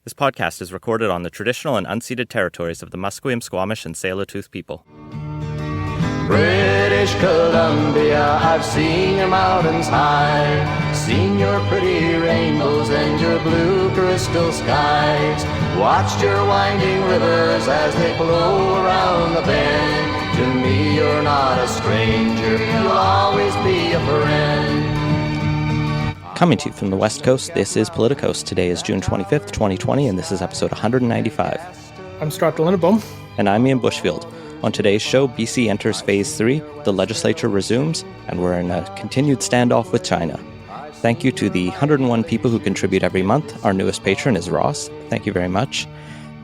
This podcast is recorded on the traditional and unceded territories of the Musqueam, Squamish, and Tsleil-Waututh people. British Columbia, I've seen your mountains high, seen your pretty rainbows and your blue crystal skies, watched your winding rivers as they flow around the bend. To me you're not a stranger, you'll always be a friend. Coming to you from the West Coast, this is Politicos. Today is June 25th, 2020, and this is episode 195. I'm Scott Lindebom. And I'm Ian Bushfield. On today's show, BC enters Phase 3, the legislature resumes, and we're in a continued standoff with China. Thank you to the 101 people who contribute every month. Our newest patron is Ross. Thank you very much.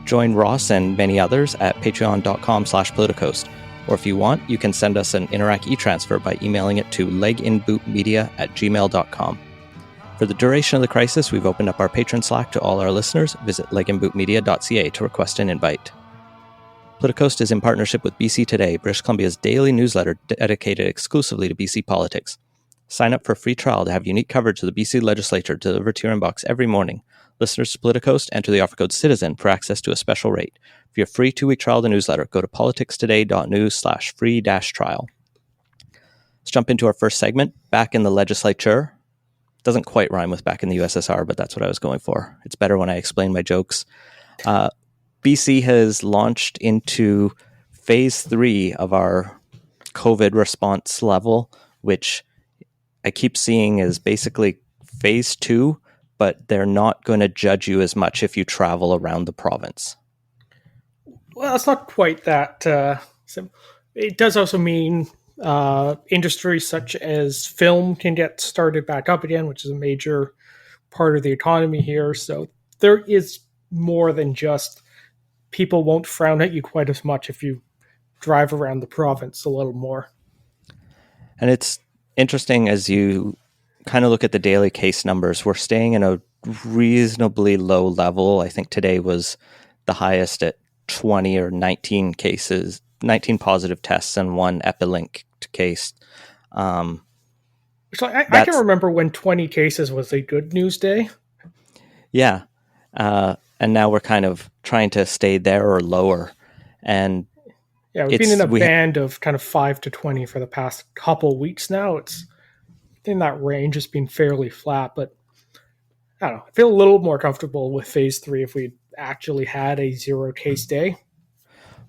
Join Ross and many others at patreon.com/politicos. Or if you want, you can send us an Interac e-transfer by emailing it to leginbootmedia@gmail.com. For the duration of the crisis, we've opened up our patron Slack to all our listeners. Visit leginbootmedia.ca to request an invite. Politicos is in partnership with BC Today, British Columbia's daily newsletter dedicated exclusively to BC politics. Sign up for a free trial to have unique coverage of the BC legislature delivered to your inbox every morning. Listeners to Politicos enter the offer code CITIZEN for access to a special rate. For your free 2-week trial of the newsletter, go to politicstoday.news/free-trial. Let's jump into our first segment, Back in the Legislature. Doesn't quite rhyme with back in the USSR, but that's what I was going for. It's better when I explain my jokes. BC has launched into Phase 3 of our COVID response level, which I keep seeing is basically Phase 2, but they're not going to judge you as much if you travel around the province. Well, it's not quite that simple. It does also mean industries such as film can get started back up again, which is a major part of the economy here. So there is more than just people won't frown at you quite as much if you drive around the province a little more. And it's interesting as you kind of look at the daily case numbers. We're staying in a reasonably low level. I think today was the highest at 20 or 19 cases, 19 positive tests and one epilink case. So I can remember when 20 cases was a good news day. Yeah. And now we're kind of trying to stay there or lower. And yeah, we've been in a band of kind of 5 to 20 for the past couple weeks now. It's in that range. It's been fairly flat, but I don't know. I feel a little more comfortable with Phase 3 if we actually had a 0 case day.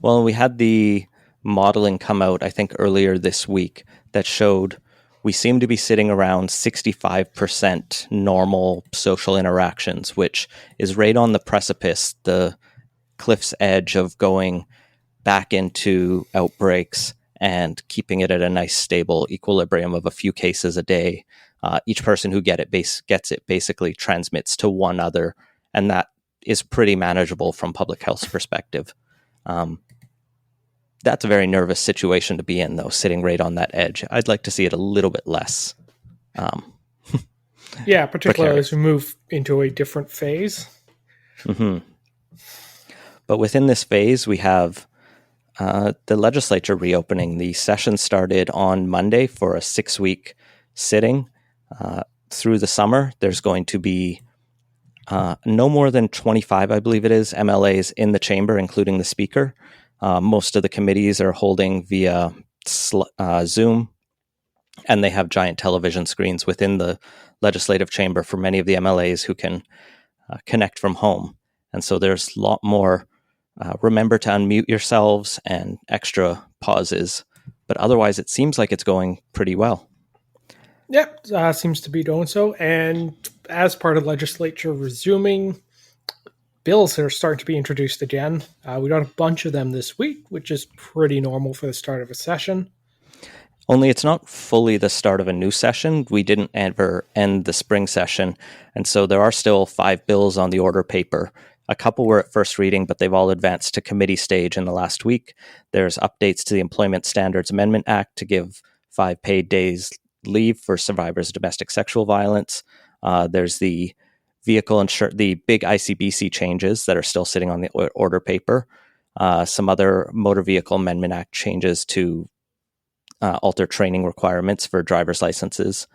Well, we had the modeling come out, I think, earlier this week that showed we seem to be sitting around 65% normal social interactions, which is right on the precipice, the cliff's edge of going back into outbreaks and keeping it at a nice stable equilibrium of a few cases a day. Each person who gets it basically transmits to one other, and that is pretty manageable from public health's perspective. That's a very nervous situation to be in, though, sitting right on that edge. I'd like to see it a little bit less. Yeah, particularly as we move into a different phase. Mm-hmm. But within this phase, we have the legislature reopening. The session started on Monday for a 6-week sitting. Through the summer, there's going to be no more than 25, I believe it is, MLAs in the chamber, including the speaker. Most of the committees are holding via Zoom, and they have giant television screens within the legislative chamber for many of the MLAs who can connect from home. And so there's a lot more remember to unmute yourselves and extra pauses. But otherwise, it seems like it's going pretty well. Yep, seems to be doing so. And as part of legislature resuming, bills are starting to be introduced again. We got a bunch of them this week, which is pretty normal for the start of a session. Only it's not fully the start of a new session. We didn't ever end the spring session, and so there are still 5 bills on the order paper. A couple were at first reading, but they've all advanced to committee stage in the last week. There's updates to the Employment Standards Amendment Act to give 5 paid days leave for survivors of domestic sexual violence. There's the the big ICBC changes that are still sitting on the order paper. Some other Motor Vehicle Amendment Act changes to alter training requirements for driver's licenses.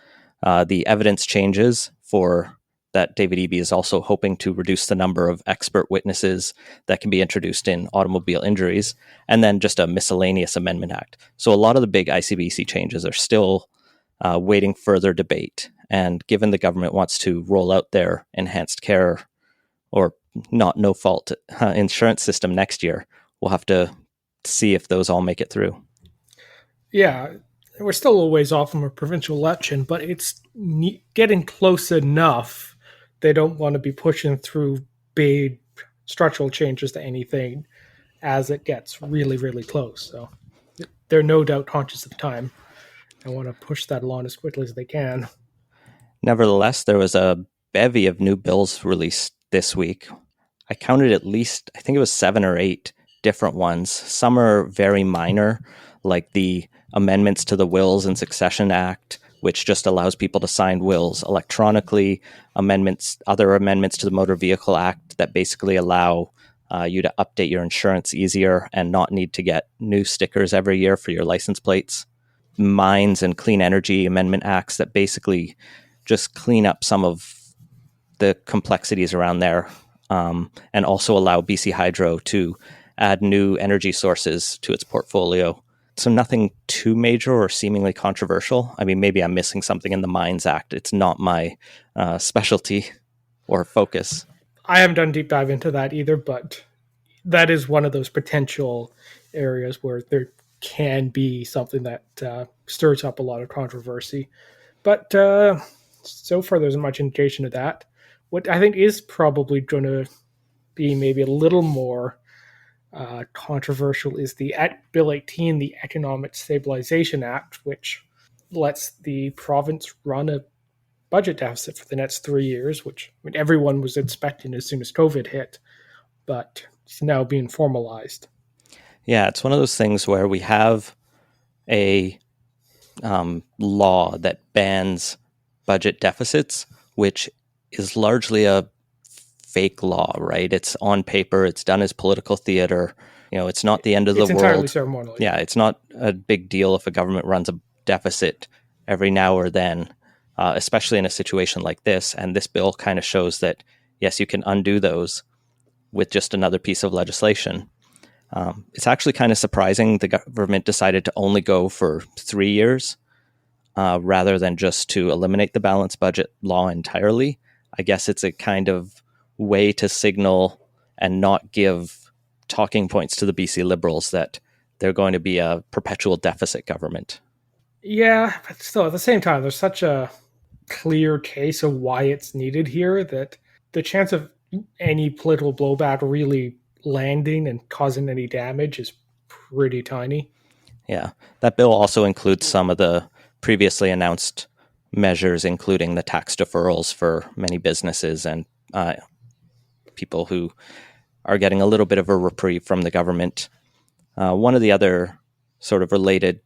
The evidence changes for that David Eby is also hoping to reduce the number of expert witnesses that can be introduced in automobile injuries, and then just a miscellaneous amendment act. So a lot of the big ICBC changes are still waiting further debate. And given the government wants to roll out their enhanced care or no fault insurance system next year, we'll have to see if those all make it through. Yeah, we're still a little ways off from a provincial election, but it's getting close enough. They don't want to be pushing through big structural changes to anything as it gets really, really close. So they're no doubt conscious of time and want to push that along as quickly as they can. Nevertheless, there was a bevy of new bills released this week. I counted at least, I think it was 7 or 8 different ones. Some are very minor, like the amendments to the Wills and Succession Act, which just allows people to sign wills electronically. Other amendments to the Motor Vehicle Act that basically allow you to update your insurance easier and not need to get new stickers every year for your license plates. Mines and Clean Energy Amendment Acts that basically just clean up some of the complexities around there, and also allow BC Hydro to add new energy sources to its portfolio. So nothing too major or seemingly controversial. I mean, maybe I'm missing something in the Mines Act. It's not my specialty or focus. I haven't done deep dive into that either, but that is one of those potential areas where there can be something that stirs up a lot of controversy. But so far, there's not much indication of that. What I think is probably going to be maybe a little more controversial is the Bill 18, the Economic Stabilization Act, which lets the province run a budget deficit for the next 3 years, which everyone was expecting as soon as COVID hit, but it's now being formalized. Yeah, it's one of those things where we have a law that bans budget deficits, which is largely a fake law, right? It's on paper, it's done as political theater. It's not the end of the world. It's entirely ceremonial. Yeah, it's not a big deal if a government runs a deficit every now or then, especially in a situation like this. And this bill kind of shows that, yes, you can undo those with just another piece of legislation. It's actually kind of surprising the government decided to only go for 3 years rather than just to eliminate the balanced budget law entirely. I guess it's a kind of way to signal and not give talking points to the BC Liberals that they're going to be a perpetual deficit government. Yeah, but still, at the same time, there's such a clear case of why it's needed here that the chance of any political blowback really landing and causing any damage is pretty tiny. Yeah, that bill also includes some of the previously announced measures, including the tax deferrals for many businesses and people who are getting a little bit of a reprieve from the government. One of the other sort of related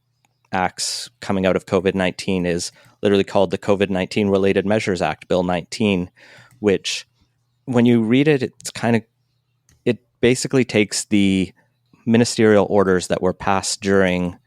acts coming out of COVID-19 is literally called the COVID-19 Related Measures Act, Bill 19, which when you read it, it basically takes the ministerial orders that were passed during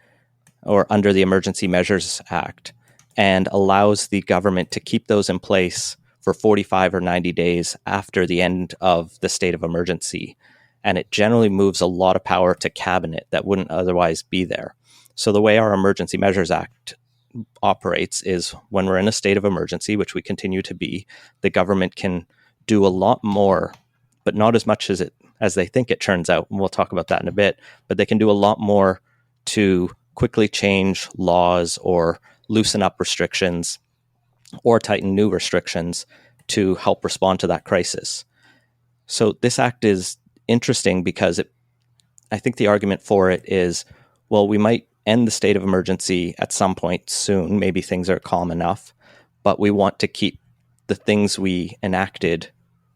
or under the Emergency Measures Act and allows the government to keep those in place for 45 or 90 days after the end of the state of emergency. And it generally moves a lot of power to cabinet that wouldn't otherwise be there. So the way our Emergency Measures Act operates is when we're in a state of emergency, which we continue to be, the government can do a lot more, but not as much as they think it turns out. And we'll talk about that in a bit, but they can do a lot more to quickly change laws or loosen up restrictions or tighten new restrictions to help respond to that crisis. So this act is interesting because I think the argument for it is, well, we might end the state of emergency at some point soon. Maybe things are calm enough, but we want to keep the things we enacted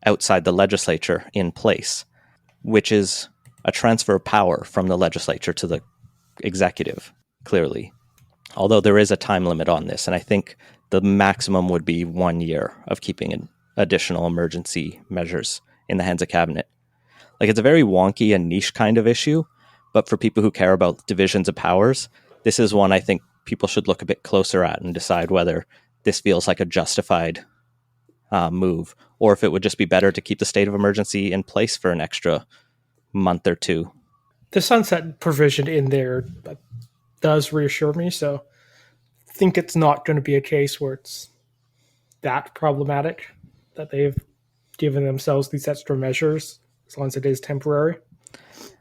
outside the legislature in place, which is a transfer of power from the legislature to the executive, clearly. Although there is a time limit on this, and I think the maximum would be 1 year of keeping additional emergency measures in the hands of cabinet. Like, it's a very wonky and niche kind of issue, but for people who care about divisions of powers, this is one I think people should look a bit closer at and decide whether this feels like a justified move, or if it would just be better to keep the state of emergency in place for an extra month or two. The sunset provision in there does reassure me, so I think it's not going to be a case where it's that problematic that they've given themselves these extra measures, as long as it is temporary.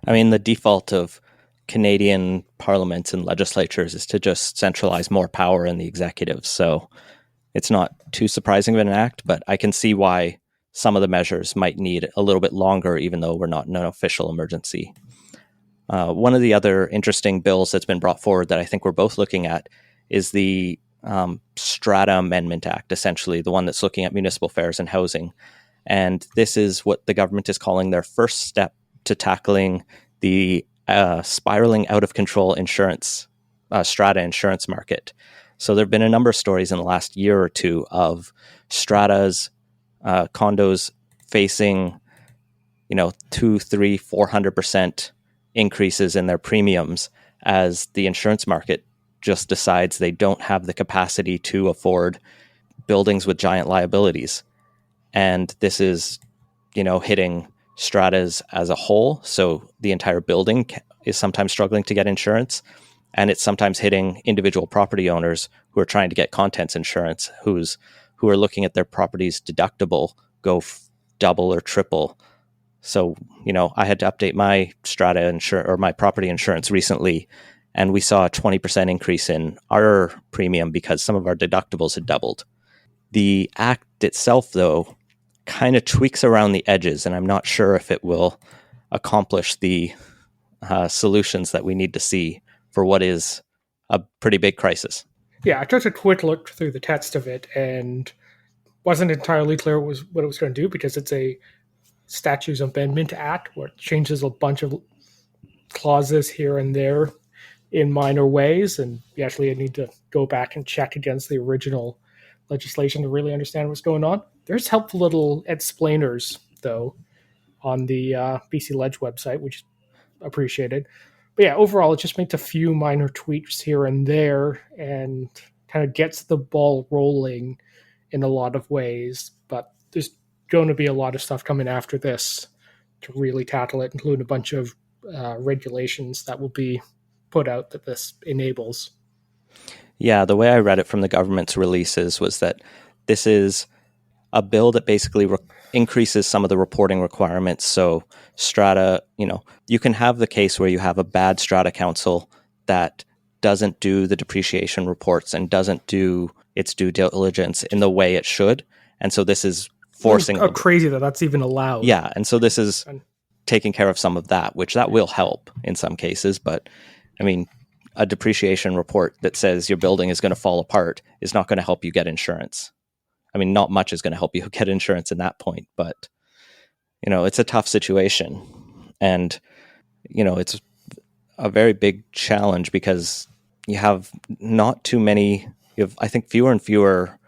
I mean, the default of Canadian parliaments and legislatures is to just centralize more power in the executive. So it's not too surprising of an act, but I can see why some of the measures might need a little bit longer, even though we're not in an official emergency. One of the other interesting bills that's been brought forward that I think we're both looking at is the Strata Amendment Act, essentially the one that's looking at municipal fares and housing. And this is what the government is calling their first step to tackling the spiraling out of control strata insurance market. So there have been a number of stories in the last year or two of stratas, condos facing, 2, 3, 400% increases in their premiums as the insurance market just decides they don't have the capacity to afford buildings with giant liabilities. And this is, hitting stratas as a whole. So the entire building is sometimes struggling to get insurance. And it's sometimes hitting individual property owners who are trying to get contents insurance, who are looking at their property's deductible go double or triple. So, I had to update my strata or my property insurance recently, and we saw a 20% increase in our premium because some of our deductibles had doubled. The act itself, though, kind of tweaks around the edges, and I'm not sure if it will accomplish the solutions that we need to see for what is a pretty big crisis. Yeah, I took a quick look through the text of it and wasn't entirely clear what it was going to do, because it's a Statutes Amendment Act where it changes a bunch of clauses here and there in minor ways, and you actually need to go back and check against the original legislation to really understand what's going on. There's helpful little explainers, though, on the BC Ledge website, which is appreciated. But yeah, overall, it just makes a few minor tweaks here and there and kind of gets the ball rolling in a lot of ways. But there's going to be a lot of stuff coming after this to really tackle it, including a bunch of regulations that will be put out that this enables. Yeah, the way I read it from the government's releases was that this is a bill that basically increases some of the reporting requirements. So strata, you can have the case where you have a bad strata council that doesn't do the depreciation reports and doesn't do its due diligence in the way it should. And so this is forcing... It's crazy that's even allowed. Yeah, and so this is taking care of some of that, which that will help in some cases. But, I mean, a depreciation report that says your building is going to fall apart is not going to help you get insurance. I mean, not much is going to help you get insurance in that point, but, it's a tough situation. And, it's a very big challenge because you have not too many, I think fewer and fewer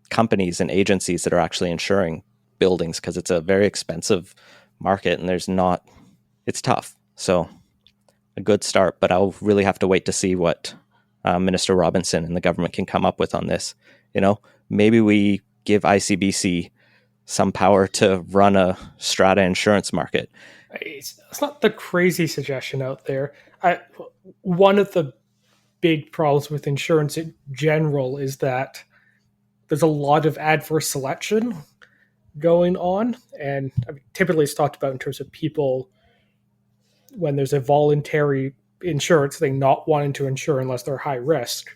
companies and agencies that are actually insuring buildings because it's a very expensive market and it's tough. So a good start, but I'll really have to wait to see what Minister Robinson and the government can come up with on this. Maybe we give ICBC some power to run a strata insurance market. It's not the crazy suggestion out there. One of the big problems with insurance in general is that there's a lot of adverse selection going on. And typically it's talked about in terms of people, when there's a voluntary insurance, they not wanting to insure unless they're high risk.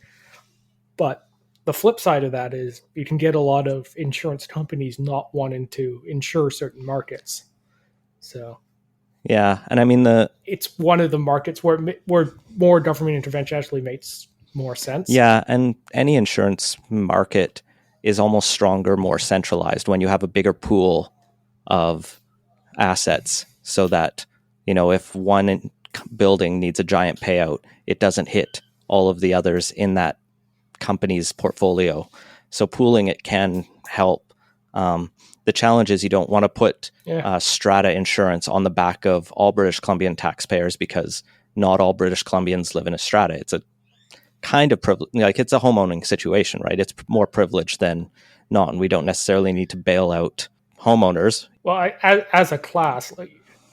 But the flip side of that is you can get a lot of insurance companies not wanting to insure certain markets. So, yeah, and I mean it's one of the markets where more government intervention actually makes more sense. Yeah, and any insurance market is almost stronger, more centralized when you have a bigger pool of assets, so that if one building needs a giant payout, it doesn't hit all of the others in that company's portfolio. So pooling it can help. The challenge is you don't want to put strata insurance on the back of all British Columbian taxpayers, because not all British Columbians live in a strata. It's a kind of privilege, it's a homeowning situation, right? It's more privileged than not. And we don't necessarily need to bail out homeowners. Well, as a class,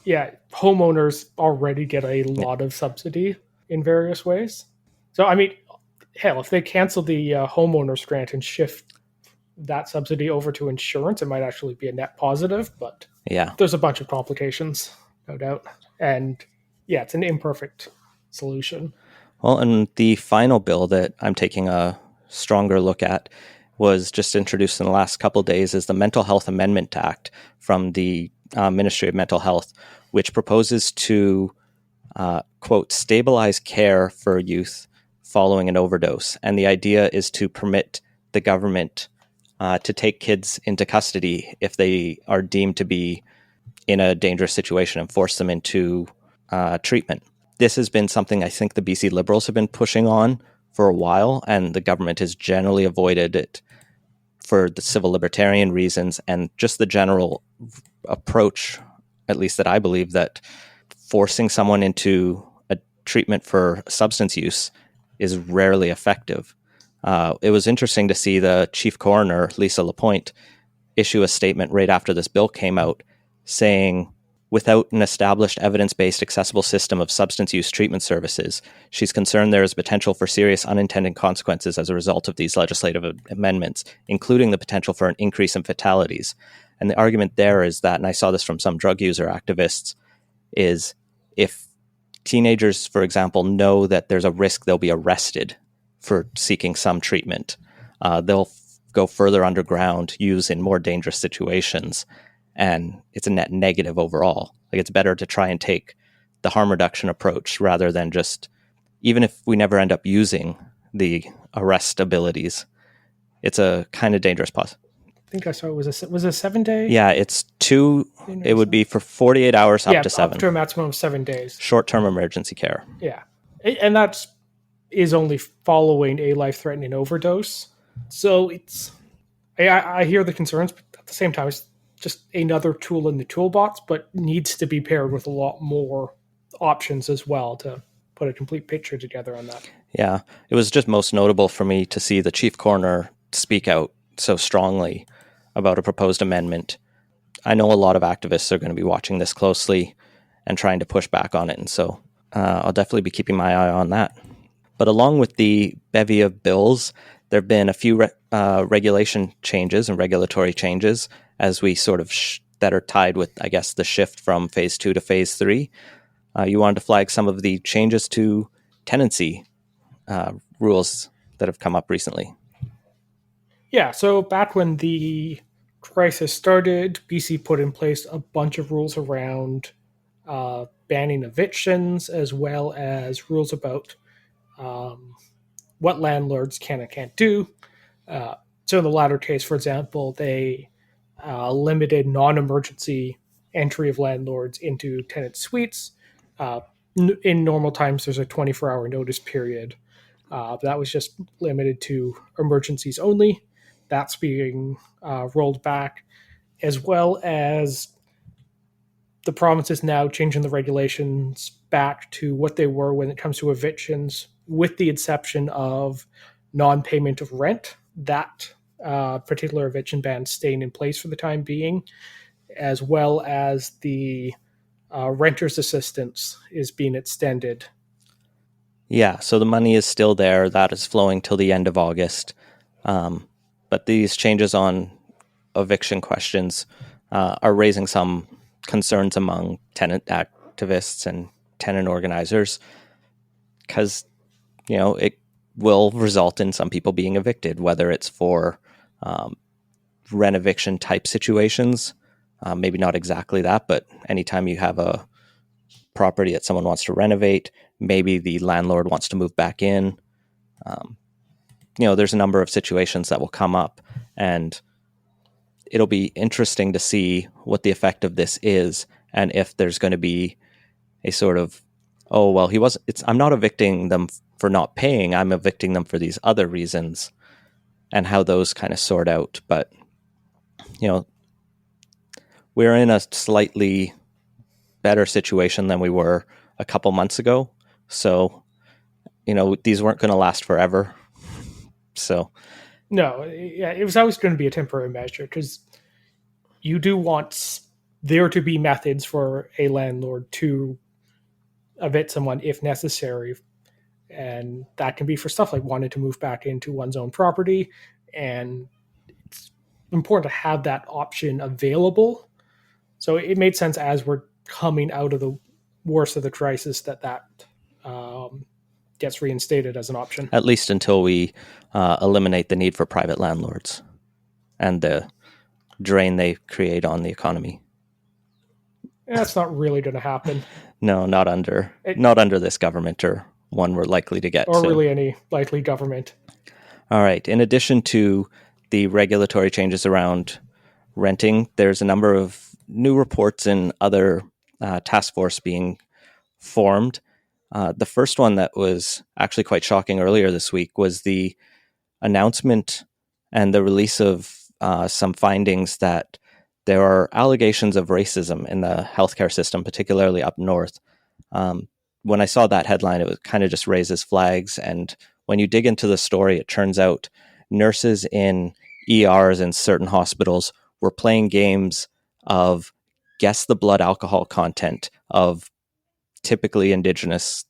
homeowners already get a lot of subsidy in various ways. So, I mean, hell, if they cancel the homeowners grant and shift that subsidy over to insurance, it might actually be a net positive, but Yeah. there's a bunch of complications, no doubt. And yeah, it's an imperfect solution. Well, and the final bill that I'm taking a stronger look at was just introduced in the last couple of days is the Mental Health Amendment Act from the Ministry of Mental Health, which proposes to, quote, stabilize care for youth following an overdose. And the idea is to permit the government to take kids into custody if they are deemed to be in a dangerous situation and force them into treatment. This has been something I think the BC Liberals have been pushing on for a while, and the government has generally avoided it for the civil libertarian reasons and just the general approach, at least that I believe, that forcing someone into a treatment for substance use is rarely effective. It was interesting to see the chief coroner, Lisa Lapointe, issue a statement right after this bill came out saying, without an established evidence-based accessible system of substance use treatment services, she's concerned there is potential for serious unintended consequences as a result of these legislative amendments, including the potential for an increase in fatalities. And the argument there is that, and I saw this from some drug user activists, is if teenagers, for example, know that there's a risk they'll be arrested for seeking some treatment, they'll go further underground, use in more dangerous situations, and it's a net negative overall. Like, it's better to try and take the harm reduction approach rather than just, even if we never end up using the arrest abilities, it's a kind of dangerous pause. I think I saw it was a 7 day. Yeah, it's two. It would be for 48 hours up to 7. Up to a maximum of 7 days. Short-term emergency care. Yeah, and that is only following a life-threatening overdose. So it's, I hear the concerns, but at the same time, it's just another tool in the toolbox, but needs to be paired with a lot more options as well to put a complete picture together on that. Yeah, it was just most notable for me to see the chief coroner speak out so strongly about a proposed amendment. I know a lot of activists are going to be watching this closely and trying to push back on it, and so I'll definitely be keeping my eye on that. But along with the bevy of bills, there have been a few regulation changes and regulatory changes as we sort of that are tied with, I guess, the shift from phase 2 to phase 3. You wanted to flag some of the changes to tenancy rules that have come up recently. Yeah, so back when the crisis started, BC put in place a bunch of rules around banning evictions, as well as rules about what landlords can and can't do. So in the latter case, for example, they limited non-emergency entry of landlords into tenant suites. In normal times, there's a 24-hour notice period. That was just limited to emergencies only. That's being rolled back, as well as the province is now changing the regulations back to what they were when it comes to evictions, with the exception of non-payment of rent. That particular eviction ban staying in place for the time being, as well as the renter's assistance is being extended. Yeah, so the money is still there. That is flowing till the end of August. But these changes on eviction questions are raising some concerns among tenant activists and tenant organizers because, you know, it will result in some people being evicted, whether it's for rent eviction type situations, maybe not exactly that, but anytime you have a property that someone wants to renovate, maybe the landlord wants to move back in. You know, there's a number of situations that will come up, and it'll be interesting to see what the effect of this is, and if there's going to be a sort of, oh, well, I'm not evicting them for not paying, I'm evicting them for these other reasons, and how those kind of sort out. But, you know, we're in a slightly better situation than we were a couple months ago. So, you know, these weren't going to last forever. So No, yeah, it was always going to be a temporary measure because you do want there to be methods for a landlord to evict someone if necessary. And that can be for stuff like wanting to move back into one's own property. And it's important to have that option available. So it made sense as we're coming out of the worst of the crisis that um, gets reinstated as an option. At least until we eliminate the need for private landlords and the drain they create on the economy. That's not really going to happen. No, not under this government or one we're likely to get. Or really any likely government. All right. In addition to the regulatory changes around renting, there's a number of new reports and other task force being formed. The first one that was actually quite shocking earlier this week was the announcement and the release of some findings that there are allegations of racism in the healthcare system, particularly up north. When I saw that headline, it was kind of just raises flags. And when you dig into the story, it turns out nurses in ERs in certain hospitals were playing games of guess the blood alcohol content of typically Indigenous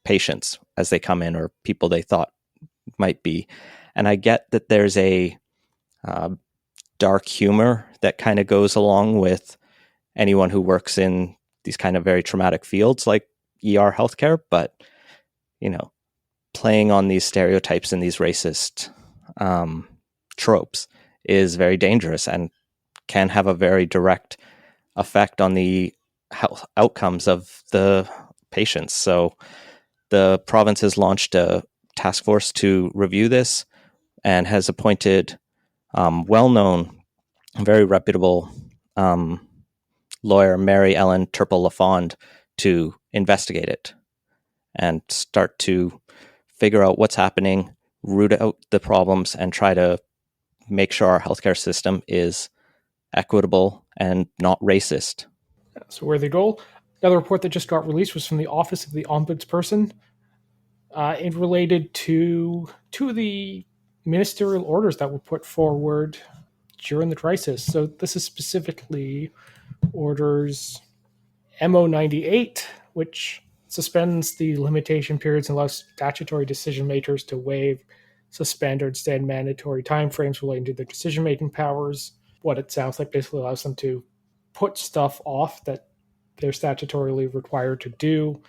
patients as they come in, or people they thought might be. And I get that there's a dark humor that kind of goes along with anyone who works in these kind of very traumatic fields like ER healthcare, but playing on these stereotypes and these racist tropes is very dangerous and can have a very direct effect on the health outcomes of the patients. So the province has launched a task force to review this and has appointed well-known, very reputable lawyer Mary Ellen Turple-Lafond to investigate it and start to figure out what's happening, root out the problems, and try to make sure our healthcare system is equitable and not racist. So where they go. Another report that just got released was from the Office of the Ombudsperson. It related to two of the ministerial orders that were put forward during the crisis. So this is specifically orders MO98, which suspends the limitation periods and allows statutory decision makers to waive, suspend, or extend mandatory timeframes relating to their decision-making powers. What it sounds like basically allows them to put stuff off that they're statutorily required to do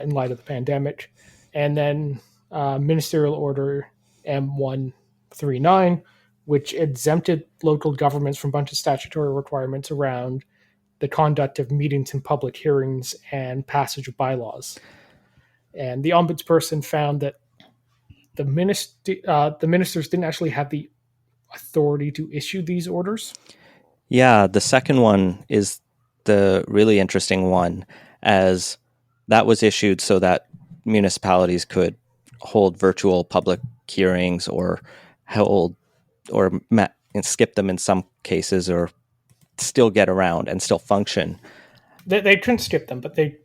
in light of the pandemic. And then Ministerial Order M139, which exempted local governments from a bunch of statutory requirements around the conduct of meetings and public hearings and passage of bylaws. And the ombudsperson found that the ministers didn't actually have the authority to issue these orders. Yeah, the second one is the really interesting one, as that was issued so that municipalities could hold virtual public hearings or skip them in some cases, or still get around and still function. They couldn't skip them, but they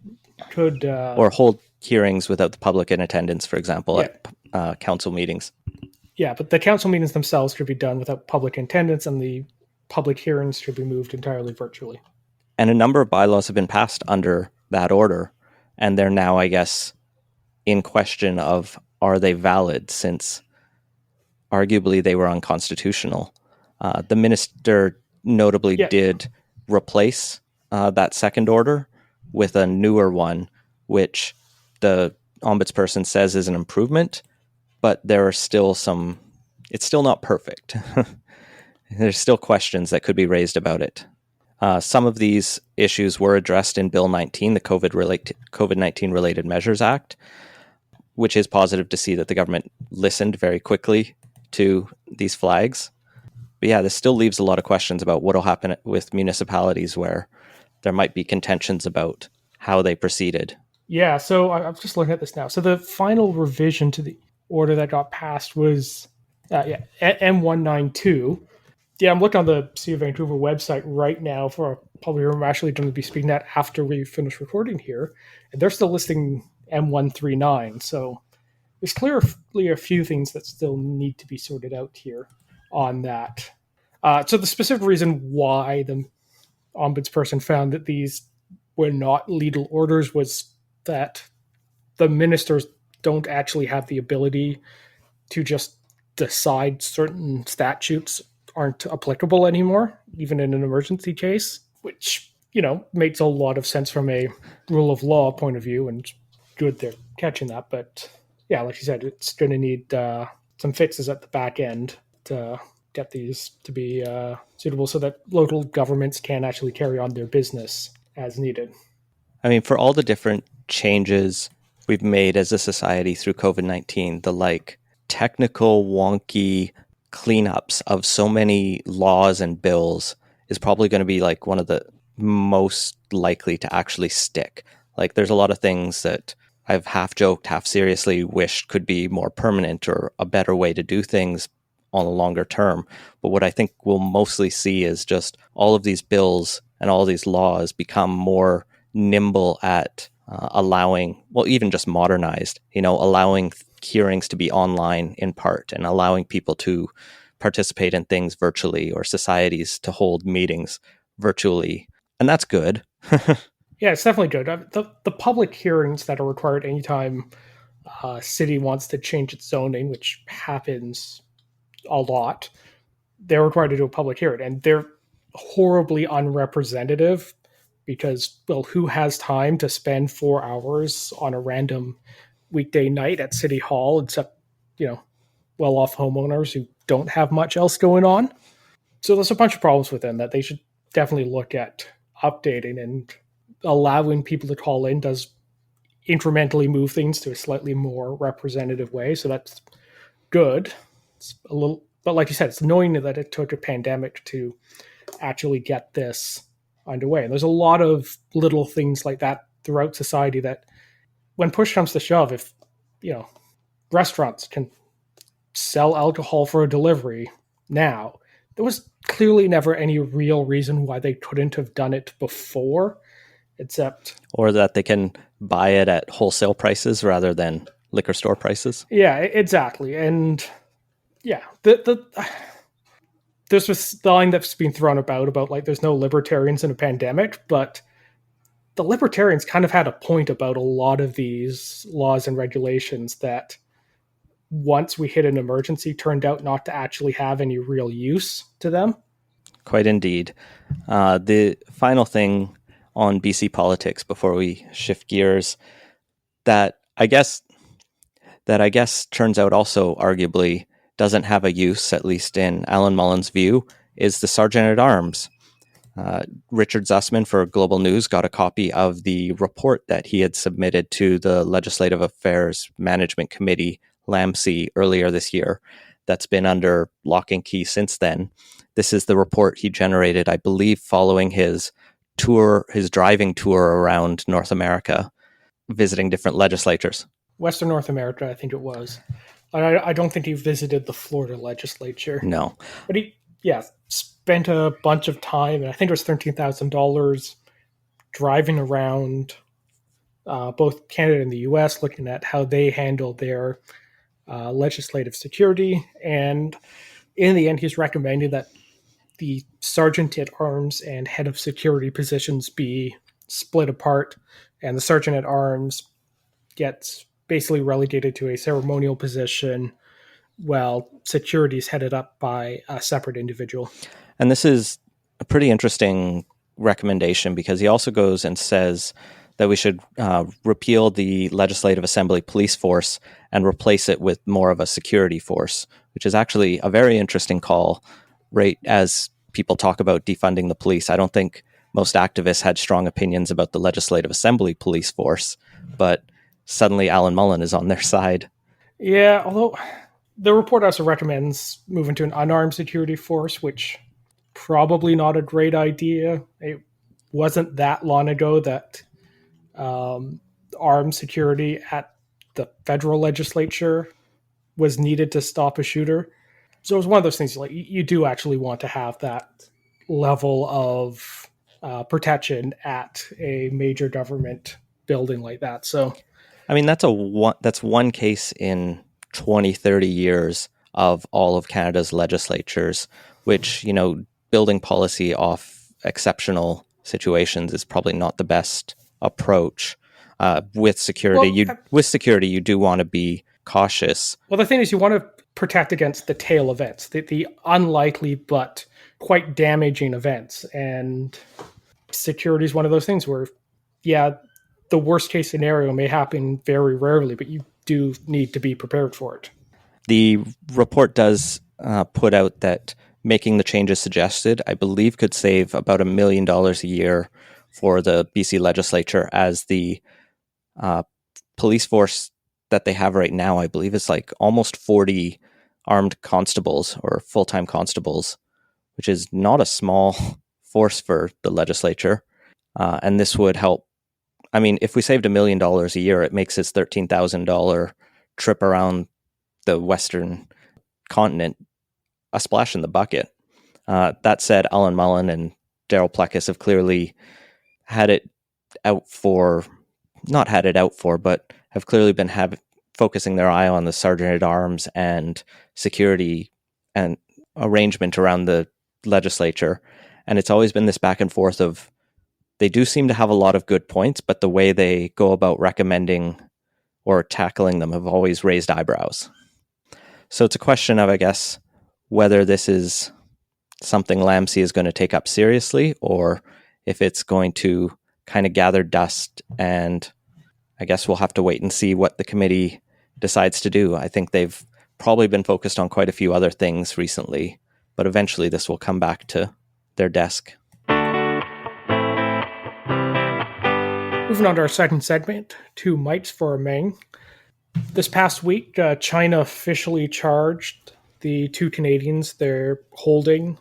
could... or hold hearings without the public in attendance, for example, at council meetings. Yeah, but the council meetings themselves could be done without public attendance, and the public hearings should be moved entirely virtually. And a number of bylaws have been passed under that order, and they're now, I guess, in question of are they valid, since arguably they were unconstitutional. The minister notably did replace that second order with a newer one, which the ombudsperson says is an improvement, but there are still it's still not perfect. There's still questions that could be raised about it. Some of these issues were addressed in Bill 19, the COVID-19 Related Measures Act, which is positive to see that the government listened very quickly to these flags. But yeah, this still leaves a lot of questions about what will happen with municipalities where there might be contentions about how they proceeded. Yeah, so I'm just looking at this now. So the final revision to the order that got passed was M192. Yeah, I'm looking on the City of Vancouver website right now for a public hearing. I'm actually going to be speaking that after we finish recording here. And they're still listing M139. So there's clearly a few things that still need to be sorted out here on that. So the specific reason why the ombudsperson found that these were not legal orders was that the ministers don't actually have the ability to just decide certain statutes aren't applicable anymore, even in an emergency case, which, makes a lot of sense from a rule of law point of view, and good they're catching that. But yeah, like you said, it's going to need some fixes at the back end to get these to be suitable so that local governments can actually carry on their business as needed. I mean, for all the different changes we've made as a society through COVID-19, the technical, wonky cleanups of so many laws and bills is probably going to be one of the most likely to actually stick. There's a lot of things that I've half joked, half seriously wished could be more permanent or a better way to do things on a longer term. But what I think we'll mostly see is just all of these bills and all these laws become more nimble at allowing, well, even just modernized, allowing hearings to be online in part and allowing people to participate in things virtually or societies to hold meetings virtually. And that's good. Yeah, it's definitely good. The public hearings that are required anytime a city wants to change its zoning, which happens a lot, they're required to do a public hearing, and they're horribly unrepresentative because, well, who has time to spend 4 hours on a random weekday night at City Hall except, well-off homeowners who don't have much else going on? So there's a bunch of problems with them that they should definitely look at updating, and allowing people to call in does incrementally move things to a slightly more representative way. So that's good. It's a little, but like you said, it's annoying that it took a pandemic to actually get this underway. And there's a lot of little things like that throughout society that, when push comes to shove, if restaurants can sell alcohol for a delivery now, there was clearly never any real reason why they couldn't have done it before, except, or that they can buy it at wholesale prices rather than liquor store prices. Yeah, exactly. And yeah, there's this line that's been thrown about there's no libertarians in a pandemic, but the libertarians kind of had a point about a lot of these laws and regulations that, once we hit an emergency, turned out not to actually have any real use to them. Quite indeed. The final thing on BC politics before we shift gears that I guess turns out also arguably doesn't have a use, at least in Alan Mullen's view, is the Sergeant at Arms. Richard Zussman for Global News got a copy of the report that he had submitted to the Legislative Affairs Management Committee, LAMC, earlier this year. That's been under lock and key since then. This is the report he generated, I believe, following his driving tour around North America, visiting different legislatures. Western North America, I think it was. I don't think he visited the Florida legislature. No. But he, spent a bunch of time, and I think it was $13,000, driving around both Canada and the US, looking at how they handle their legislative security. And in the end, he's recommending that the Sergeant at Arms and Head of Security positions be split apart, and the Sergeant at Arms gets basically relegated to a ceremonial position while security is headed up by a separate individual. And this is a pretty interesting recommendation because he also goes and says that we should repeal the Legislative Assembly police force and replace it with more of a security force, which is actually a very interesting call, right as people talk about defunding the police. I don't think most activists had strong opinions about the Legislative Assembly police force, but suddenly Alan Mullen is on their side. Yeah, although the report also recommends moving to an unarmed security force, which probably not a great idea. It wasn't that long ago that armed security at the federal legislature was needed to stop a shooter. So it was one of those things you do actually want to have that level of protection at a major government building like that. So I mean, that's one case in 20, 30 years of all of Canada's legislatures, which, building policy off exceptional situations is probably not the best approach. With security, Well, you do want to be cautious. well, the thing is, you want to protect against the tail events, the unlikely but quite damaging events, and security is one of those things where, yeah, the worst case scenario may happen very rarely, but you do need to be prepared for it. The report does put out that making the changes suggested, I believe, could save about $1 million a year for the BC legislature, as the police force that they have right now, I believe, is like almost 40 armed constables or full-time constables, which is not a small force for the legislature. And this would help. I mean, if we saved $1 million a year, it makes his $13,000 trip around the Western continent a splash in the bucket. That said, Alan Mullen and Daryl Plekas have clearly had it out for, not had it out for, but have clearly been focusing their eye on the sergeant at arms and security and arrangement around the legislature. And it's always been this back and forth of, they do seem to have a lot of good points, but the way they go about recommending or tackling them have always raised eyebrows. So it's a question of, I guess, whether this is something LAMC is going to take up seriously, or if it's going to kind of gather dust. And I guess we'll have to wait and see what the committee decides to do. I think they've probably been focused on quite a few other things recently, but eventually this will come back to their desk. Moving on to our second segment, 2 mites for Meng. This past week, China officially charged the 2 Canadians they're holding,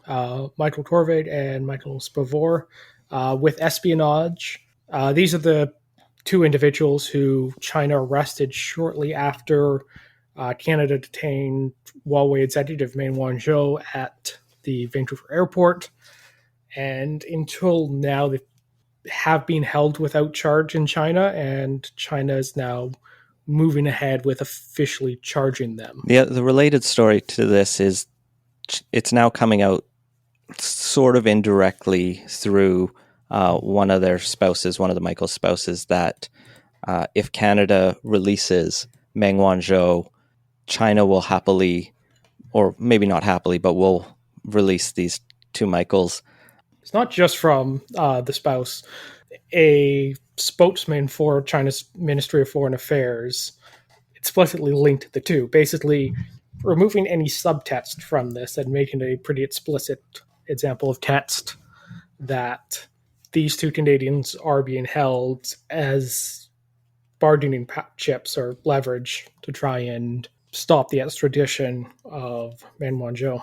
Michael Torvald and Michael Spavor, with espionage. These are the 2 individuals who China arrested shortly after Canada detained Huawei executive Meng Wanzhou at the Vancouver airport. And until now, they have been held without charge in China, and China is now moving ahead with officially charging them. The related story to this is it's now coming out sort of indirectly through one of their spouses, one of the Michael's spouses, that if Canada releases Meng Wanzhou, China will happily, or maybe not happily, but will release these 2 Michaels. It's not just from the spouse. A spokesman for China's Ministry of Foreign Affairs explicitly linked the 2, basically removing any subtext from this and making a pretty explicit example of text that these 2 Canadians are being held as bargaining chips or leverage to try and stop the extradition of Meng Wanzhou.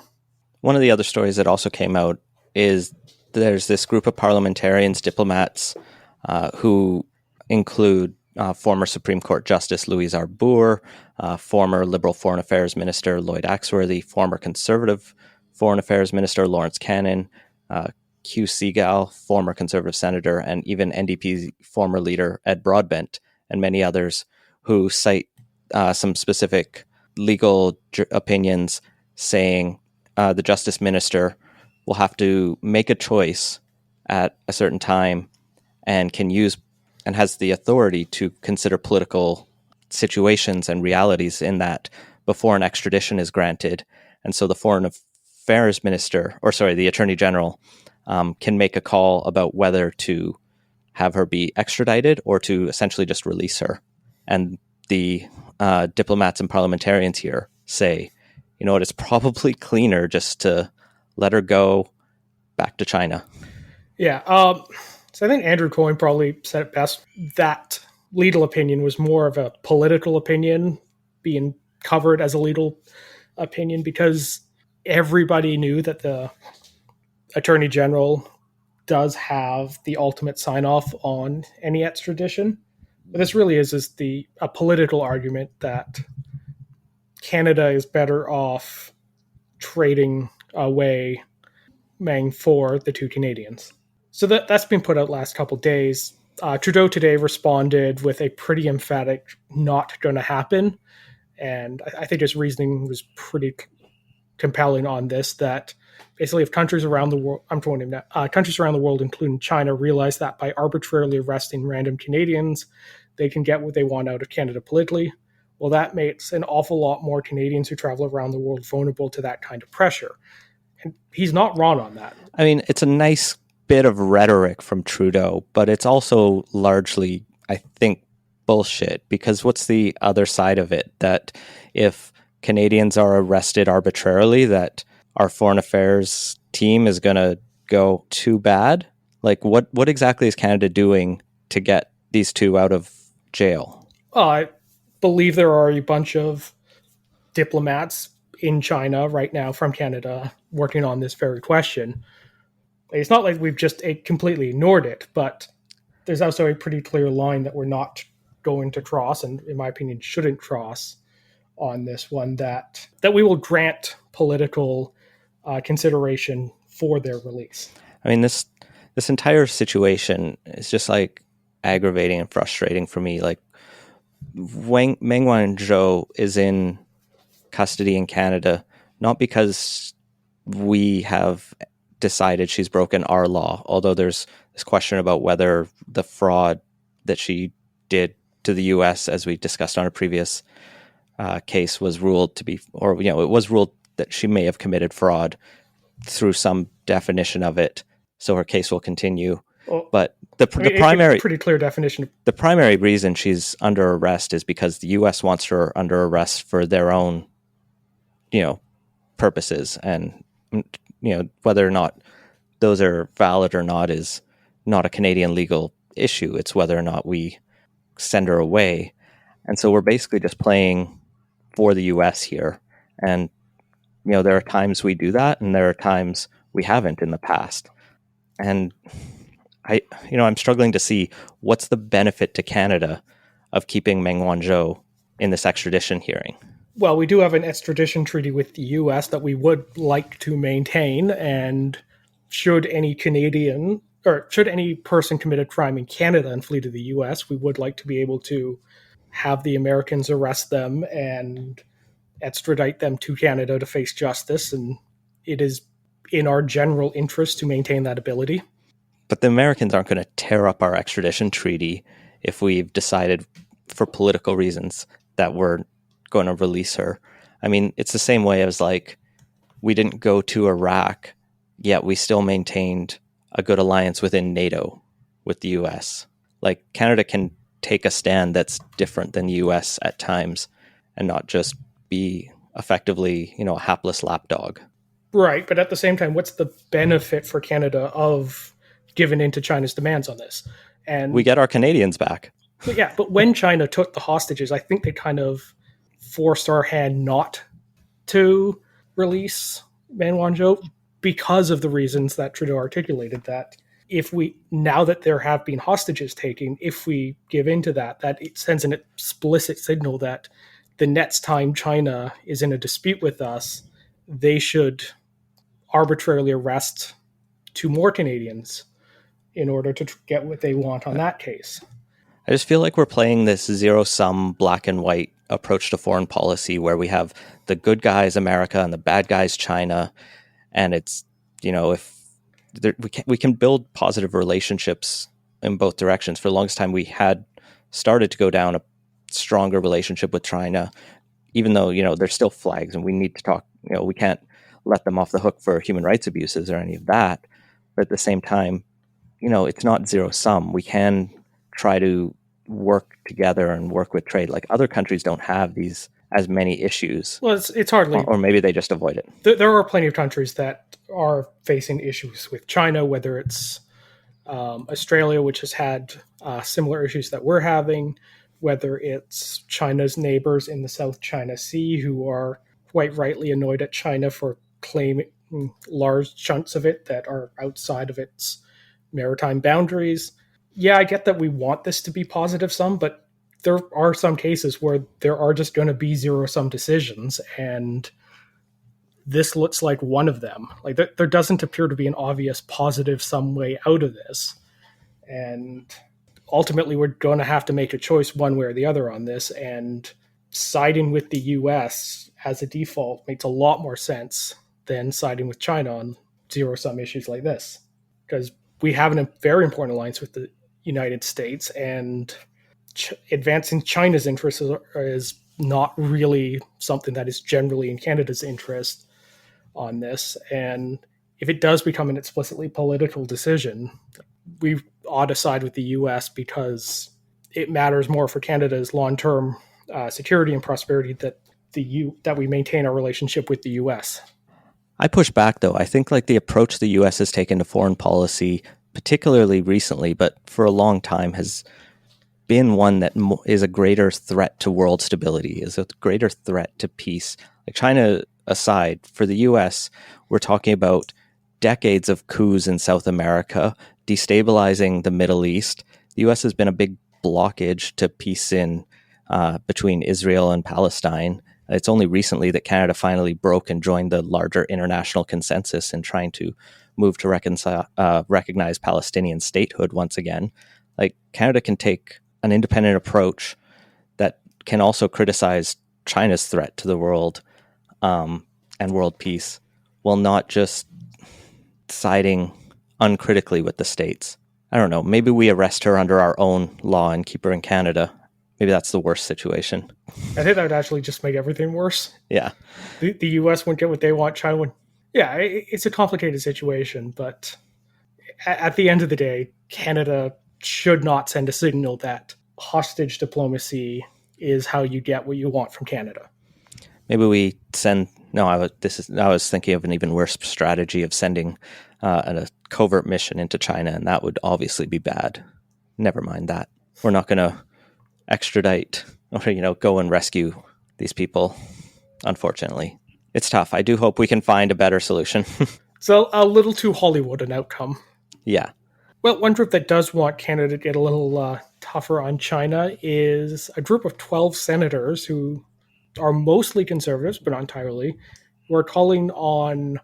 One of the other stories that also came out is there's this group of parliamentarians, diplomats, who include former Supreme Court Justice Louise Arbour, former Liberal Foreign Affairs Minister Lloyd Axworthy, former Conservative Foreign Affairs Minister Lawrence Cannon, Q. Seagal, former Conservative Senator, and even NDP former leader Ed Broadbent, and many others who cite some specific legal opinions saying the Justice Minister will have to make a choice at a certain time and can use and has the authority to consider political situations and realities in that before an extradition is granted. And so the Foreign Affairs Minister, the Attorney General, can make a call about whether to have her be extradited or to essentially just release her. And the diplomats and parliamentarians here say, you know what, it's probably cleaner just to let her go back to China. Yeah. So I think Andrew Coyne probably said it best. That legal opinion was more of a political opinion being covered as a legal opinion, because everybody knew that the Attorney General does have the ultimate sign-off on any extradition. But this really is a political argument that Canada is better off trading away Meng for the 2 Canadians. So that's been put out last couple of days. Trudeau today responded with a pretty emphatic not going to happen. And I think his reasoning was pretty compelling on this, that basically if countries around the world, I'm quoting him now, countries around the world, including China, realize that by arbitrarily arresting random Canadians, they can get what they want out of Canada politically, well, that makes an awful lot more Canadians who travel around the world vulnerable to that kind of pressure. And he's not wrong on that. I mean, it's a nice bit of rhetoric from Trudeau, but it's also largely, I think, bullshit, because what's the other side of it? That if Canadians are arrested arbitrarily, that our foreign affairs team is going to go too bad? Like, what exactly is Canada doing to get these two out of jail? I believe there are a bunch of diplomats in China right now from Canada working on this very question. It's not like we've just completely ignored it, but there's also a pretty clear line that we're not going to cross, and in my opinion shouldn't cross on this one, that we will grant political consideration for their release. I mean, this entire situation is just like aggravating and frustrating for me. Like, Meng Wanzhou is in custody in Canada not because we have decided she's broken our law, although there's this question about whether the fraud that she did to the US, as we discussed on a previous case, was ruled to be, or it was ruled that she may have committed fraud through some definition of it, so her case will continue. Well, but the primary, pretty clear definition. The primary reason she's under arrest is because the U.S. wants her under arrest for their own, purposes, and whether or not those are valid or not is not a Canadian legal issue. It's whether or not we send her away, and so we're basically just playing for the U.S. here. And there are times we do that, and there are times we haven't in the past. And I'm struggling to see what's the benefit to Canada of keeping Meng Wanzhou in this extradition hearing. Well, we do have an extradition treaty with the U.S. that we would like to maintain, and should any person commit a crime in Canada and flee to the U.S., we would like to be able to have the Americans arrest them and extradite them to Canada to face justice, and it is in our general interest to maintain that ability. But the Americans aren't going to tear up our extradition treaty if we've decided for political reasons that we're going to release her. I mean, it's the same way as like we didn't go to Iraq, yet we still maintained a good alliance within NATO with the US. Like, Canada can take a stand that's different than the US at times and not just be effectively, a hapless lapdog. Right, but at the same time, what's the benefit for Canada of giving in to China's demands on this? And we get our Canadians back. Yeah, but when China took the hostages, I think they kind of forced our hand not to release Meng Wanzhou because of the reasons that Trudeau articulated, that now that there have been hostages taken, if we give in to that it sends an explicit signal that the next time China is in a dispute with us, they should arbitrarily arrest 2 more Canadians in order to get what they want on that case. I just feel like we're playing this zero-sum black and white approach to foreign policy where we have the good guys, America, and the bad guys, China. And it's, we can build positive relationships in both directions. For the longest time, we had started to go down a stronger relationship with China, even though, there's still flags and we need to talk, we can't let them off the hook for human rights abuses or any of that. But at the same time, it's not zero-sum. We can try to work together and work with trade. Like, other countries don't have these as many issues. Well, it's hardly... Or maybe they just avoid it. There are plenty of countries that are facing issues with China, whether it's Australia, which has had similar issues that we're having, whether it's China's neighbors in the South China Sea, who are quite rightly annoyed at China for claiming large chunks of it that are outside of its maritime boundaries. Yeah, I get that we want this to be positive sum, but there are some cases where there are just going to be zero-sum decisions, and this looks like one of them. Like, there doesn't appear to be an obvious positive sum way out of this. And ultimately we're going to have to make a choice one way or the other on this, and siding with the US as a default makes a lot more sense than siding with China on zero sum issues like this, because we have a very important alliance with the United States, and advancing China's interests is not really something that is generally in Canada's interest on this. And if it does become an explicitly political decision, we ought to side with the US because it matters more for Canada's long-term security and prosperity that we maintain our relationship with the US. I push back, though. I think like the approach the U.S. has taken to foreign policy, particularly recently, but for a long time, has been one that is a greater threat to world stability, is a greater threat to peace. Like China aside, for the U.S., we're talking about decades of coups in South America, destabilizing the Middle East. The U.S. has been a big blockage to peace in between Israel and Palestine. It's only recently that Canada finally broke and joined the larger international consensus in trying to move to recognize Palestinian statehood once again. Like Canada can take an independent approach that can also criticize China's threat to the world and world peace, while not just siding uncritically with the states. I don't know. Maybe we arrest her under our own law and keep her in Canada. Maybe that's the worst situation. I think that would actually just make everything worse. Yeah. The US wouldn't get what they want. China would. Yeah, it's a complicated situation, but at the end of the day, Canada should not send a signal that hostage diplomacy is how you get what you want from Canada. Maybe we send. No, I was thinking of an even worse strategy of sending a covert mission into China, and that would obviously be bad. Never mind that. We're not going to extradite or go and rescue these people. Unfortunately, it's tough. I do hope we can find a better solution. So a little too Hollywood an outcome. Yeah. Well, one group that does want Canada to get a little tougher on China is a group of 12 senators who are mostly conservatives, but not entirely, who are calling on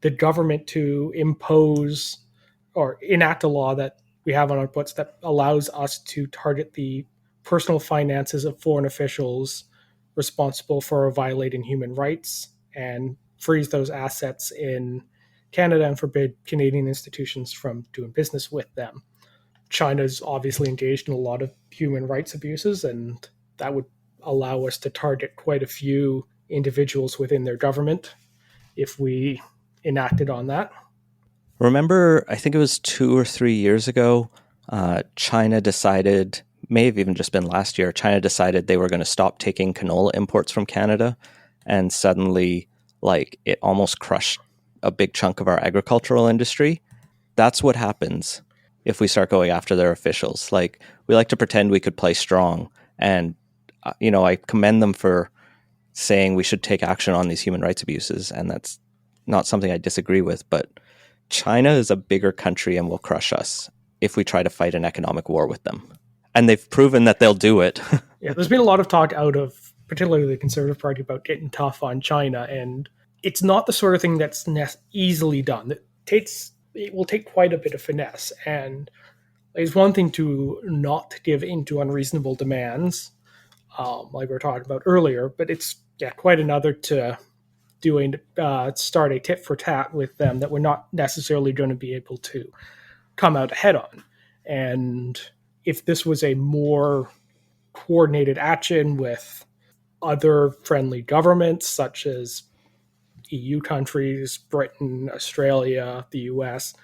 the government to impose or enact a law that we have on our books that allows us to target the personal finances of foreign officials responsible for violating human rights and freeze those assets in Canada and forbid Canadian institutions from doing business with them. China's obviously engaged in a lot of human rights abuses, and that would allow us to target quite a few individuals within their government if we enacted on that. Remember, I think it was 2 or 3 years ago, China decided, may have even just been last year, China decided they were going to stop taking canola imports from Canada, and suddenly, it almost crushed a big chunk of our agricultural industry. That's what happens if we start going after their officials. We like to pretend we could play strong, and I commend them for saying we should take action on these human rights abuses, and that's not something I disagree with, but China is a bigger country and will crush us if we try to fight an economic war with them. And they've proven that they'll do it. Yeah, there's been a lot of talk out of particularly the Conservative Party about getting tough on China, and it's not the sort of thing that's easily done. It will take quite a bit of finesse, and it's one thing to not give in to unreasonable demands, like we were talking about earlier, but it's quite another to start a tit for tat with them that we're not necessarily going to be able to come out ahead on. And if this was a more coordinated action with other friendly governments, such as EU countries, Britain, Australia, the US,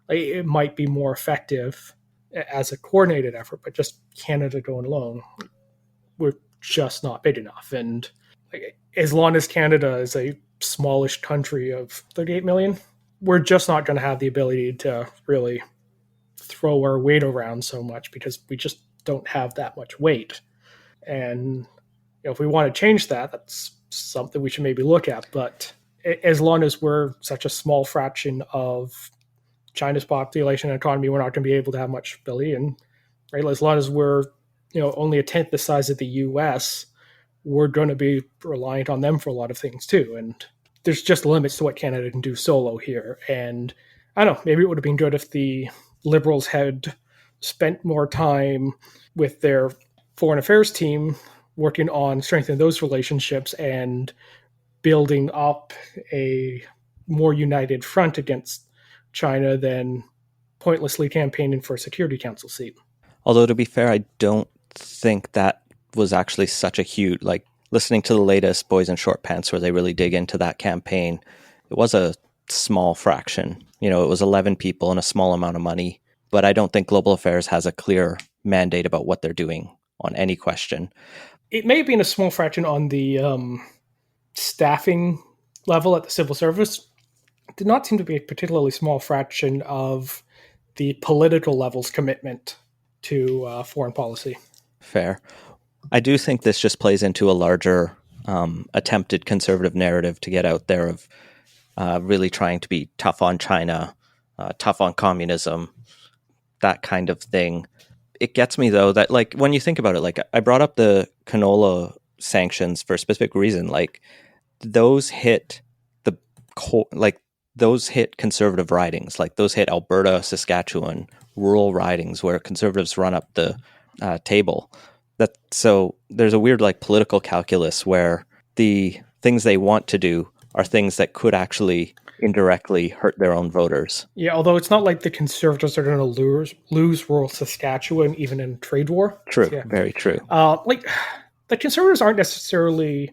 it might be more effective as a coordinated effort, but just Canada going alone, we're just not big enough. And as long as Canada is a smallish country of 38 million, we're just not going to have the ability to really throw our weight around so much because we just don't have that much weight. And if we want to change that, that's something we should maybe look at. But as long as we're such a small fraction of China's population and economy, we're not going to be able to have much ability. And as long as we're only a tenth the size of the US, we're going to be reliant on them for a lot of things too. And there's just limits to what Canada can do solo here. And I don't know, maybe it would have been good if the Liberals had spent more time with their foreign affairs team working on strengthening those relationships and building up a more united front against China than pointlessly campaigning for a Security Council seat. Although, to be fair, I don't think that was actually such a huge, like, listening to the latest Boys in Short Pants where they really dig into that campaign, it was a small fraction. You know, it was 11 people and a small amount of money. But I don't think Global Affairs has a clear mandate about what they're doing on any question. It may have been a small fraction on the staffing level at the civil service. It did not seem to be a particularly small fraction of the political level's commitment to foreign policy. Fair. I do think this just plays into a larger attempted conservative narrative to get out there of really trying to be tough on China, tough on communism, that kind of thing. It gets me, though, that, like, when you think about it, like, I brought up the canola sanctions for a specific reason. Like, those hit those hit conservative ridings, like those hit Alberta, Saskatchewan, rural ridings where conservatives run up the table. So there's a weird, like, political calculus where the things they want to do are things that could actually indirectly hurt their own voters. Yeah, although it's not like the Conservatives are going to lose rural Saskatchewan even in trade war. True, Yeah. very true. Like, the Conservatives aren't necessarily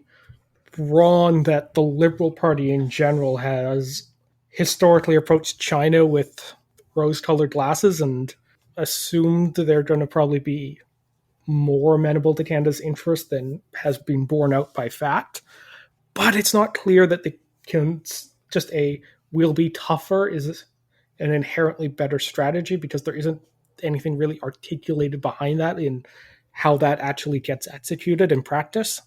wrong that the Liberal Party in general has historically approached China with rose-colored glasses and assumed they're going to probably be more amenable to Canada's interest than has been borne out by fact. But it's not clear that they can just will be tougher is an inherently better strategy, because there isn't anything really articulated behind that in how that actually gets executed in practice.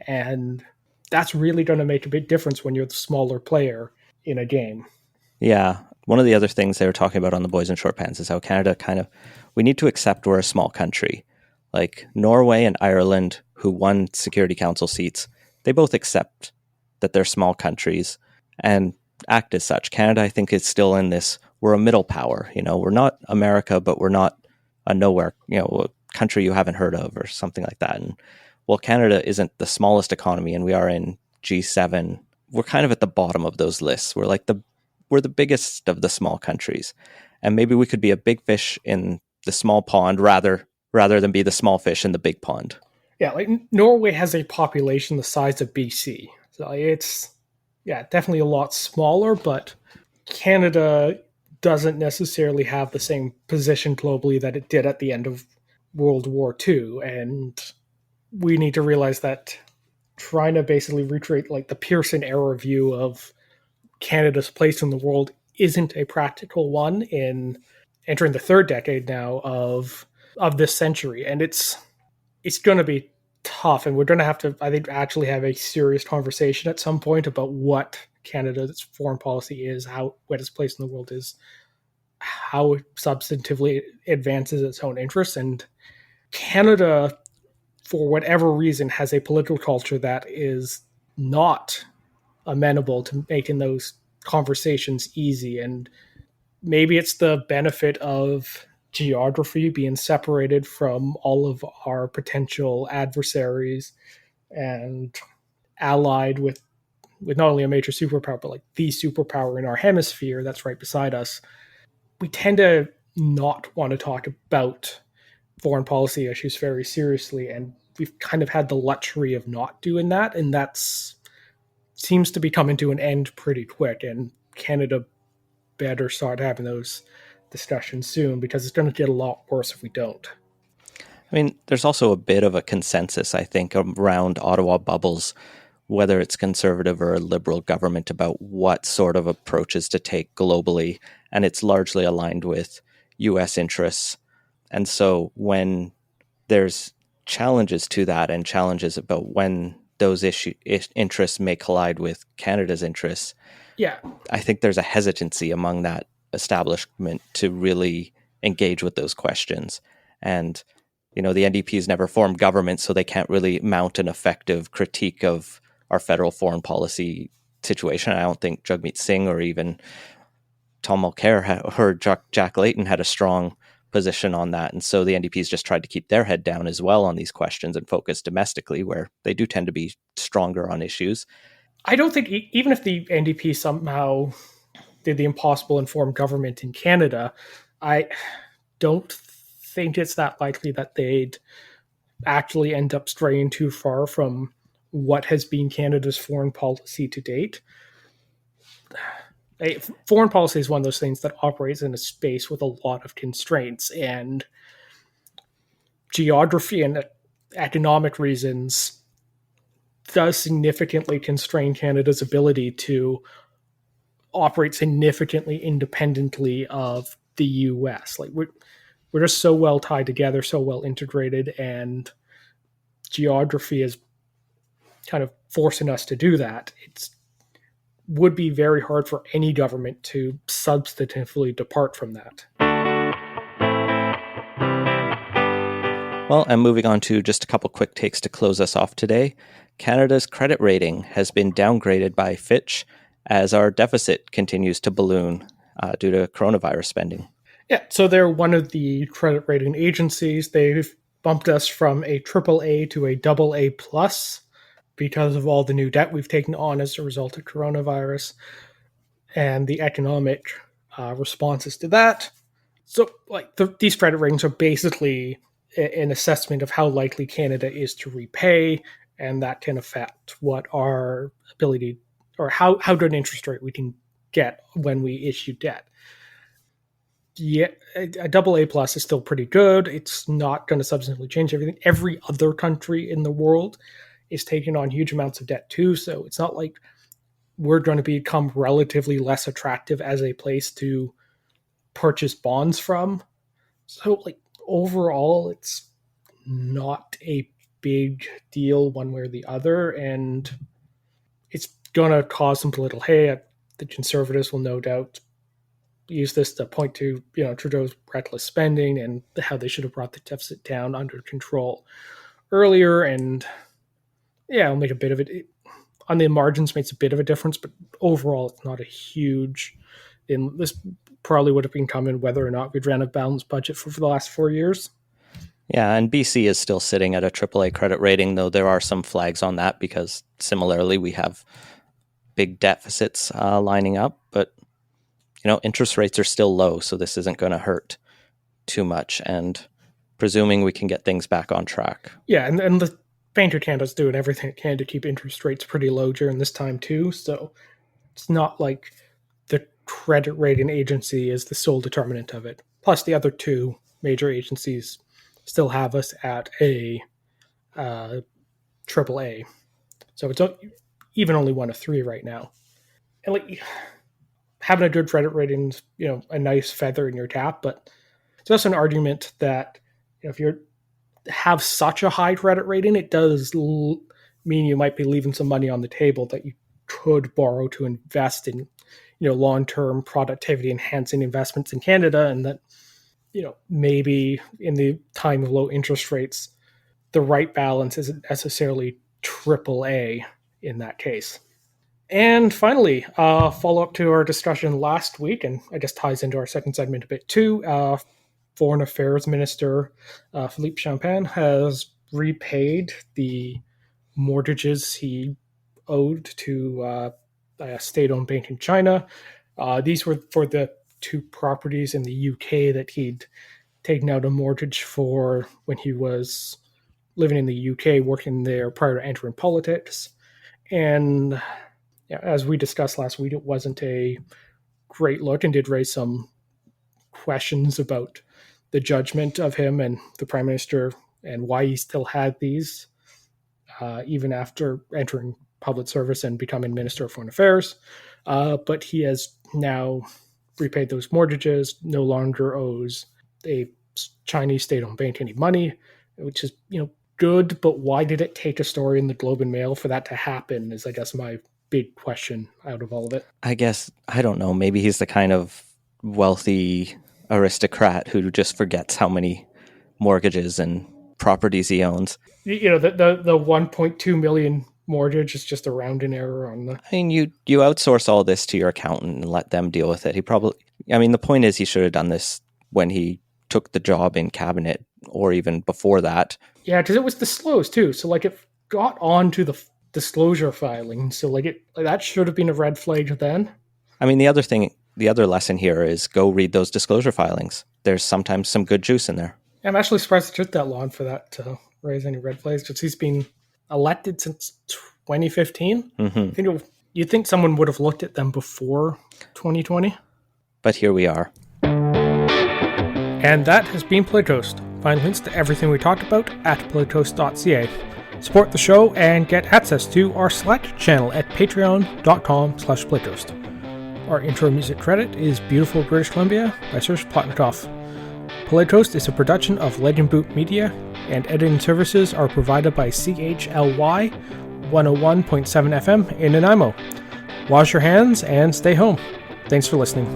And that's really going to make a big difference when you're the smaller player in a game. Yeah. One of the other things they were talking about on the Boys in Short Pants is how Canada we need to accept we're a small country. Like Norway and Ireland, who won Security Council seats, they both accept that they're small countries and act as such. Canada, I think, is still in this, we're a middle power. You know, we're not America, but we're not a nowhere, a country you haven't heard of or something like that. And well, Canada isn't the smallest economy, and we are in G7. We're kind of at the bottom of those lists. We're we're the biggest of the small countries, and maybe we could be a big fish in the small pond rather than be the small fish in the big pond. Yeah, like Norway has a population the size of BC, so it's definitely a lot smaller. But Canada doesn't necessarily have the same position globally that it did at the end of World War II, and we need to realize that trying to basically recreate like the Pearson era view of Canada's place in the world isn't a practical one in entering the third decade now of this century. And it's going to be tough, and we're going to have to, I think, actually have a serious conversation at some point about what Canada's foreign policy is, what its place in the world is, how it substantively advances its own interests. And Canada, for whatever reason, has a political culture that is not amenable to making those conversations easy. And maybe it's the benefit of geography, being separated from all of our potential adversaries and allied with not only a major superpower, but like the superpower in our hemisphere that's right beside us. We tend to not want to talk about foreign policy issues very seriously, and we've kind of had the luxury of not doing that, and that's seems to be coming to an end pretty quick, and Canada better start having those discussions soon, because it's going to get a lot worse if we don't. I mean, there's also a bit of a consensus, I think, around Ottawa bubbles, whether it's conservative or a liberal government, about what sort of approaches to take globally, and it's largely aligned with U.S. interests. And so when there's challenges to that and challenges about when those interests may collide with Canada's interests, yeah, I think there's a hesitancy among that establishment to really engage with those questions. And, the NDP's never formed government, so they can't really mount an effective critique of our federal foreign policy situation. I don't think Jagmeet Singh or even Tom Mulcair or Jack Layton had a strong position on that. And so the NDP's just tried to keep their head down as well on these questions and focus domestically, where they do tend to be stronger on issues. I don't think, even if the NDP somehow did the impossible and formed government in Canada, I don't think it's that likely that they'd actually end up straying too far from what has been Canada's foreign policy to date. Foreign policy is one of those things that operates in a space with a lot of constraints, and geography and economic reasons does significantly constrain Canada's ability to operate significantly independently of the US. Like we're just so well tied together, so well integrated, and geography is kind of forcing us to do that. It would be very hard for any government to substantively depart from that. Well, and moving on to just a couple quick takes to close us off today. Canada's credit rating has been downgraded by Fitch as our deficit continues to balloon due to coronavirus spending. Yeah, so they're one of the credit rating agencies. They've bumped us from a AAA to a AA plus because of all the new debt we've taken on as a result of coronavirus and the economic responses to that. So, like, these credit ratings are basically an assessment of how likely Canada is to repay, and that can affect what our ability or how good an interest rate we can get when we issue debt. Yeah, a AA plus is still pretty good. It's not going to substantially change everything. Every other country in the world is taking on huge amounts of debt too, so it's not like we're going to become relatively less attractive as a place to purchase bonds from. So, like, overall, it's not a big deal one way or the other, and it's going to cause some political hay. The Conservatives will no doubt use this to point to, Trudeau's reckless spending and how they should have brought the deficit down under control earlier. And yeah, it'll make a bit of it on the margins, makes a bit of a difference, but overall, it's not a huge. And this probably would have been coming whether or not we'd ran a balanced budget for the last 4 years. Yeah, and BC is still sitting at a AAA credit rating, though there are some flags on that because similarly we have big deficits lining up. But, interest rates are still low, so this isn't going to hurt too much. And presuming we can get things back on track. Yeah, and the Bank of Canada's doing everything it can to keep interest rates pretty low during this time too. So it's not like the credit rating agency is the sole determinant of it. Plus, the other two major agencies still have us at a AAA. So it's even only one of three right now. And like having a good credit rating is, a nice feather in your cap, but it's also an argument that if you have such a high credit rating, it does mean you might be leaving some money on the table that you could borrow to invest in, long-term productivity enhancing investments in Canada, and that, maybe in the time of low interest rates, the right balance isn't necessarily AAA in that case. And finally, follow up to our discussion last week, and I guess ties into our second segment a bit too. Foreign Affairs Minister Philippe Champagne has repaid the mortgages he owed to a state-owned bank in China. These were for the two properties in the UK that he'd taken out a mortgage for when he was living in the UK, working there prior to entering politics. And as we discussed last week, it wasn't a great look and did raise some questions about the judgment of him and the Prime Minister and why he still had these, even after entering public service and becoming Minister of Foreign Affairs. But he has now repaid those mortgages, no longer owes a Chinese state-owned bank any money, which is, good, but why did it take a story in the Globe and Mail for that to happen is, I guess, my big question out of all of it. I guess, I don't know, maybe he's the kind of wealthy aristocrat who just forgets how many mortgages and properties he owns. The 1.2 million mortgage is just a rounding error on the... I mean, you outsource all this to your accountant and let them deal with it. The point is he should have done this when he took the job in cabinet, or even before that. Yeah, because it was disclosed too. So like it got onto the disclosure filing. So like that should have been a red flag then. I mean, the other lesson here is go read those disclosure filings. There's sometimes some good juice in there. I'm actually surprised it took that long for that to raise any red flags, because he's been elected since 2015. Mm-hmm. You'd think someone would have looked at them before 2020. But here we are. And that has been Playtoast. Find links to everything we talked about at playtoast.ca. Support the show and get access to our Slack channel at patreon.com/playtoast. Our intro music credit is Beautiful British Columbia by Serge Plotnikoff. Playtoast is a production of Legend Boot Media, and editing services are provided by CHLY 101.7 FM in Nanaimo. Wash your hands and stay home. Thanks for listening.